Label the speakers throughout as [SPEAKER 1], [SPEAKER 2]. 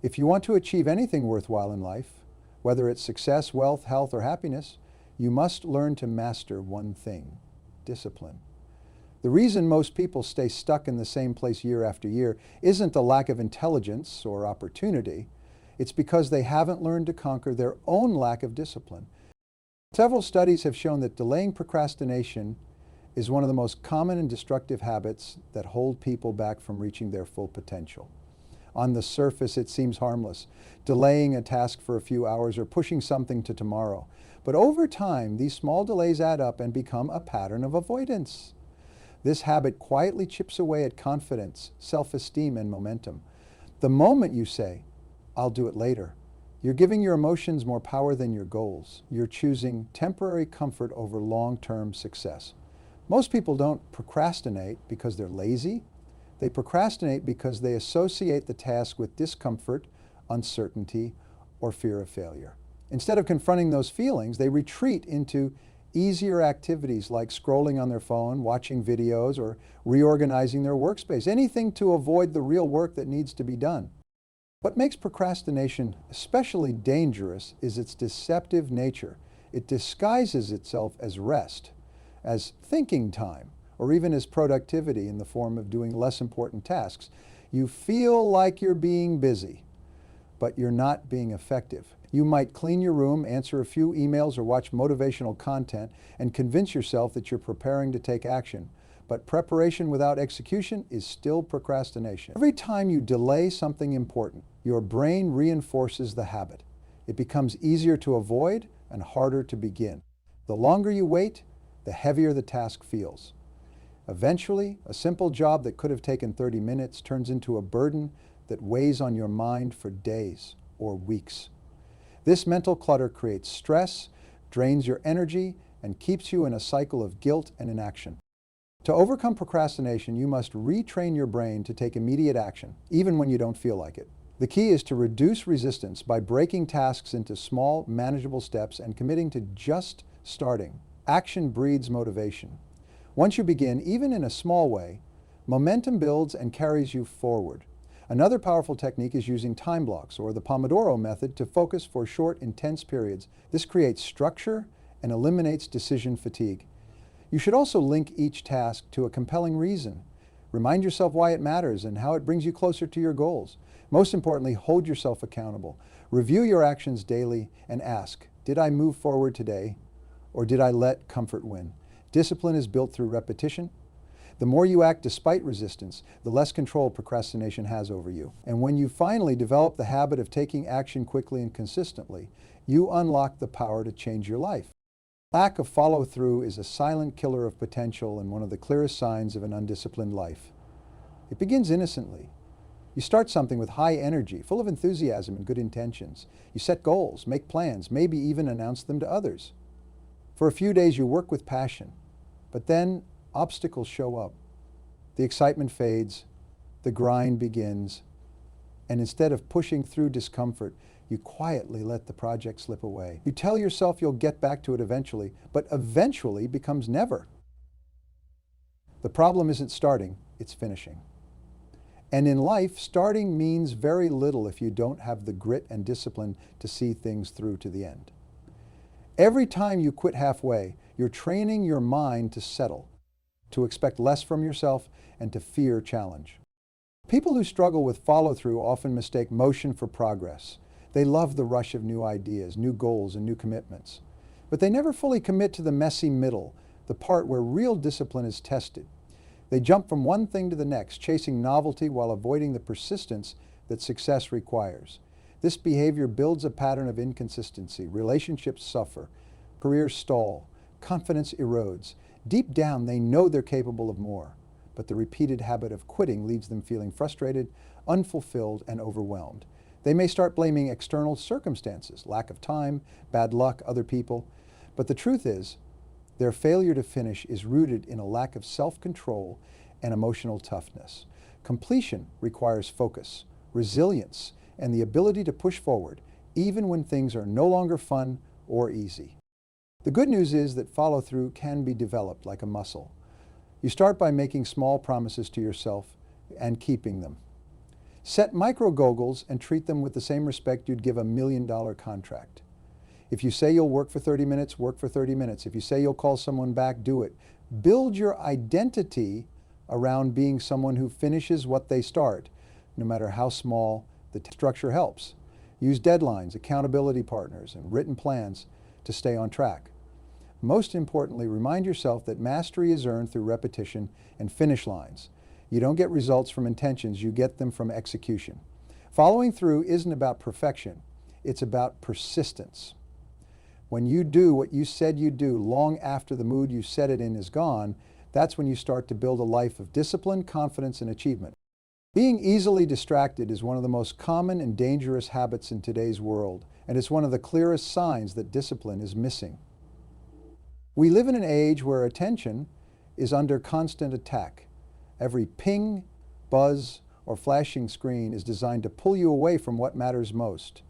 [SPEAKER 1] If you want to achieve anything worthwhile in life, whether it's success, wealth, health, or happiness, you must learn to master one thing: discipline. The reason most people stay stuck in the same place year after year isn't a lack of intelligence or opportunity. It's because they haven't learned to conquer their own lack of discipline. Several studies have shown that delaying procrastination is one of the most common and destructive habits that hold people back from reaching their full potential. On the surface, it seems harmless, delaying a task for a few hours or pushing something to tomorrow. But over time, these small delays add up and become a pattern of avoidance. This habit quietly chips away at confidence, self-esteem, and momentum. The moment you say, "I'll do it later," you're giving your emotions more power than your goals. You're choosing temporary comfort over long-term success. Most people don't procrastinate because they're lazy. They procrastinate because they associate the task with discomfort, uncertainty, or fear of failure. Instead of confronting those feelings, they retreat into easier activities like scrolling on their phone, watching videos, or reorganizing their workspace, anything to avoid the real work that needs to be done. What makes procrastination especially dangerous is its deceptive nature. It disguises itself as rest, as thinking time, or even as productivity in the form of doing less important tasks. You feel like you're being busy, but you're not being effective. You might clean your room, answer a few emails, or watch motivational content and convince yourself that you're preparing to take action. But preparation without execution is still procrastination. Every time you delay something important, your brain reinforces the habit. It becomes easier to avoid and harder to begin. The longer you wait, the heavier the task feels. Eventually, a simple job that could have taken 30 minutes turns into a burden that weighs on your mind for days or weeks. This mental clutter creates stress, drains your energy, and keeps you in a cycle of guilt and inaction. To overcome procrastination, you must retrain your brain to take immediate action, even when you don't feel like it. The key is to reduce resistance by breaking tasks into small, manageable steps and committing to just starting. Action breeds motivation. Once you begin, even in a small way, momentum builds and carries you forward. Another powerful technique is using time blocks, or the Pomodoro method, to focus for short, intense periods. This creates structure and eliminates decision fatigue. You should also link each task to a compelling reason. Remind yourself why it matters and how it brings you closer to your goals. Most importantly, hold yourself accountable. Review your actions daily and ask, did I move forward today, or did I let comfort win? Discipline is built through repetition. The more you act despite resistance, the less control procrastination has over you. And when you finally develop the habit of taking action quickly and consistently, you unlock the power to change your life. Lack of follow-through is a silent killer of potential and one of the clearest signs of an undisciplined life. It begins innocently. You start something with high energy, full of enthusiasm and good intentions. You set goals, make plans, maybe even announce them to others. For a few days you work with passion, but then obstacles show up. The excitement fades, the grind begins, and instead of pushing through discomfort, you quietly let the project slip away. You tell yourself you'll get back to it eventually, but eventually becomes never. The problem isn't starting, it's finishing. And in life, starting means very little if you don't have the grit and discipline to see things through to the end. Every time you quit halfway, you're training your mind to settle, to expect less from yourself, and to fear challenge. People who struggle with follow-through often mistake motion for progress. They love the rush of new ideas, new goals, and new commitments. But they never fully commit to the messy middle, the part where real discipline is tested. They jump from one thing to the next, chasing novelty while avoiding the persistence that success requires. This behavior builds a pattern of inconsistency. Relationships suffer, careers stall, confidence erodes. Deep down, they know they're capable of more, but the repeated habit of quitting leaves them feeling frustrated, unfulfilled, and overwhelmed. They may start blaming external circumstances, lack of time, bad luck, other people, but the truth is, their failure to finish is rooted in a lack of self-control and emotional toughness. Completion requires focus, resilience, and the ability to push forward, even when things are no longer fun or easy. The good news is that follow-through can be developed like a muscle. You start by making small promises to yourself and keeping them. Set micro goals and treat them with the same respect you'd give a $1 million contract. If you say you'll work for 30 minutes, work for 30 minutes. If you say you'll call someone back, do it. Build your identity around being someone who finishes what they start, no matter how small. The structure helps. Use deadlines, accountability partners, and written plans to stay on track. Most importantly, remind yourself that mastery is earned through repetition and finish lines. You don't get results from intentions, you get them from execution. Following through isn't about perfection, it's about persistence. When you do what you said you'd do long after the mood you set it in is gone, that's when you start to build a life of discipline, confidence, and achievement. Being easily distracted is one of the most common and dangerous habits in today's world, and it's one of the clearest signs that discipline is missing. We live in an age where attention is under constant attack. Every ping, buzz, or flashing screen is designed to pull you away from what matters most.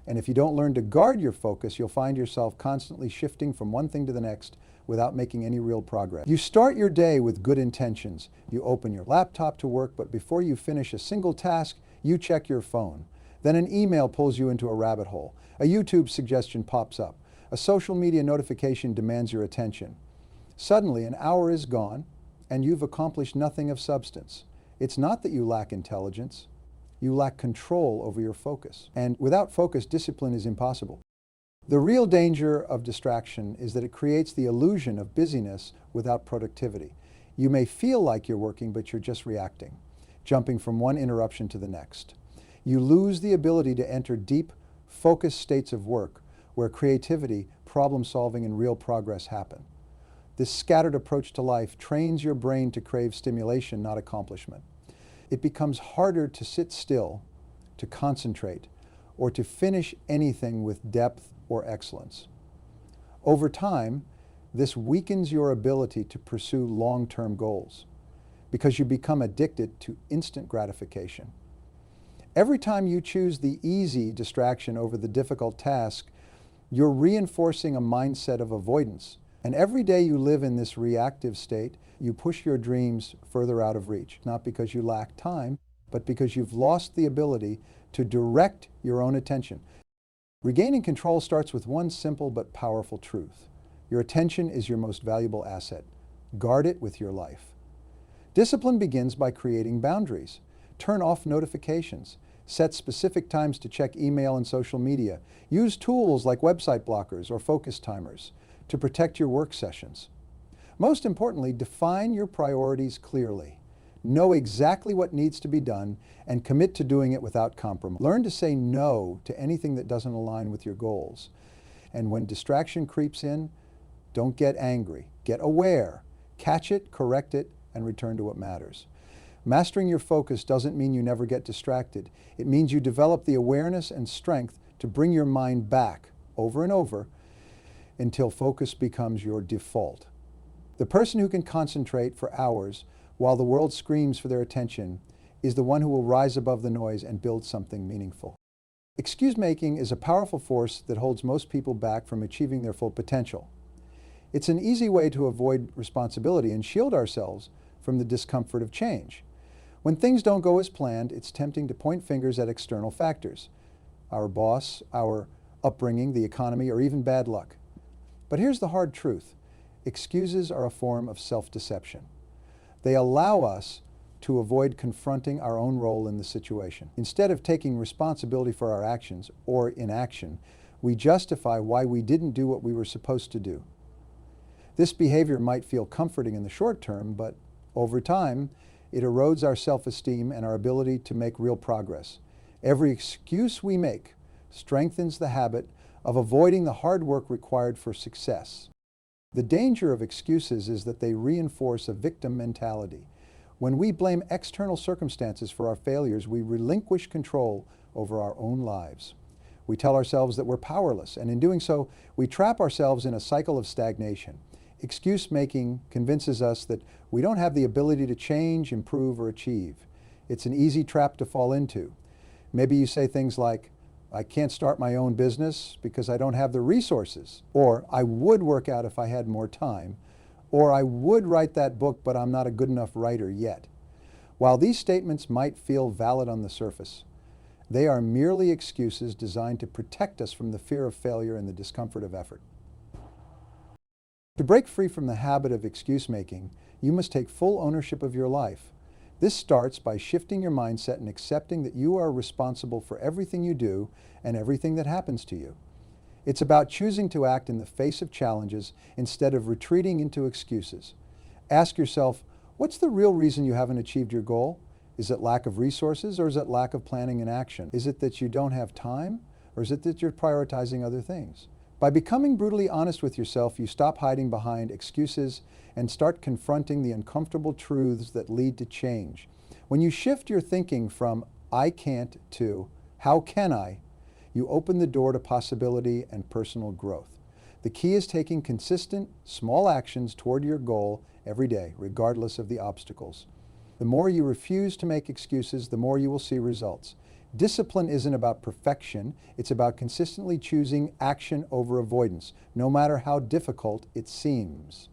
[SPEAKER 1] And if you don't learn to guard your focus, you'll find yourself constantly shifting from one thing to the next without making any real progress. You start your day with good intentions. You open your laptop to work, but before you finish a single task, you check your phone. Then an email pulls you into a rabbit hole. A YouTube suggestion pops up. A social media notification demands your attention. Suddenly, an hour is gone, and you've accomplished nothing of substance. It's not that you lack intelligence. You lack control over your focus. And without focus, discipline is impossible. The real danger of distraction is that it creates the illusion of busyness without productivity. You may feel like you're working, but you're just reacting, jumping from one interruption to the next. You lose the ability to enter deep, focused states of work where creativity, problem solving, and real progress happen. This scattered approach to life trains your brain to crave stimulation, not accomplishment. It becomes harder to sit still, to concentrate, or to finish anything with depth or excellence. Over time, this weakens your ability to pursue long-term goals because you become addicted to instant gratification. Every time you choose the easy distraction over the difficult task, you're reinforcing a mindset of avoidance. And every day you live in this reactive state, you push your dreams further out of reach, not because you lack time, but because you've lost the ability to direct your own attention. Regaining control starts with one simple but powerful truth. Your attention is your most valuable asset. Guard it with your life. Discipline begins by creating boundaries. Turn off notifications. Set specific times to check email and social media. Use tools like website blockers or focus timers to protect your work sessions. Most importantly, define your priorities clearly. Know exactly what needs to be done and commit to doing it without compromise. Learn to say no to anything that doesn't align with your goals. And when distraction creeps in, don't get angry. Get aware. Catch it, correct it, and return to what matters. Mastering your focus doesn't mean you never get distracted. It means you develop the awareness and strength to bring your mind back over and over until focus becomes your default. The person who can concentrate for hours while the world screams for their attention is the one who will rise above the noise and build something meaningful. Excuse-making is a powerful force that holds most people back from achieving their full potential. It's an easy way to avoid responsibility and shield ourselves from the discomfort of change. When things don't go as planned, it's tempting to point fingers at external factors, our boss, our upbringing, the economy, or even bad luck. But here's the hard truth. Excuses are a form of self-deception. They allow us to avoid confronting our own role in the situation. Instead of taking responsibility for our actions or inaction, we justify why we didn't do what we were supposed to do. This behavior might feel comforting in the short term, but over time, it erodes our self-esteem and our ability to make real progress. Every excuse we make strengthens the habit of avoiding the hard work required for success. The danger of excuses is that they reinforce a victim mentality. When we blame external circumstances for our failures, we relinquish control over our own lives. We tell ourselves that we're powerless, and in doing so, we trap ourselves in a cycle of stagnation. Excuse-making convinces us that we don't have the ability to change, improve, or achieve. It's an easy trap to fall into. Maybe you say things like, I can't start my own business because I don't have the resources, or I would work out if I had more time, or I would write that book but I'm not a good enough writer yet. While these statements might feel valid on the surface, they are merely excuses designed to protect us from the fear of failure and the discomfort of effort. To break free from the habit of excuse making, you must take full ownership of your life. This starts by shifting your mindset and accepting that you are responsible for everything you do and everything that happens to you. It's about choosing to act in the face of challenges instead of retreating into excuses. Ask yourself, what's the real reason you haven't achieved your goal? Is it lack of resources, or is it lack of planning and action? Is it that you don't have time, or is it that you're prioritizing other things? By becoming brutally honest with yourself, you stop hiding behind excuses and start confronting the uncomfortable truths that lead to change. When you shift your thinking from "I can't" to "How can I?", you open the door to possibility and personal growth. The key is taking consistent, small actions toward your goal every day, regardless of the obstacles. The more you refuse to make excuses, the more you will see results. Discipline isn't about perfection, it's about consistently choosing action over avoidance, no matter how difficult it seems.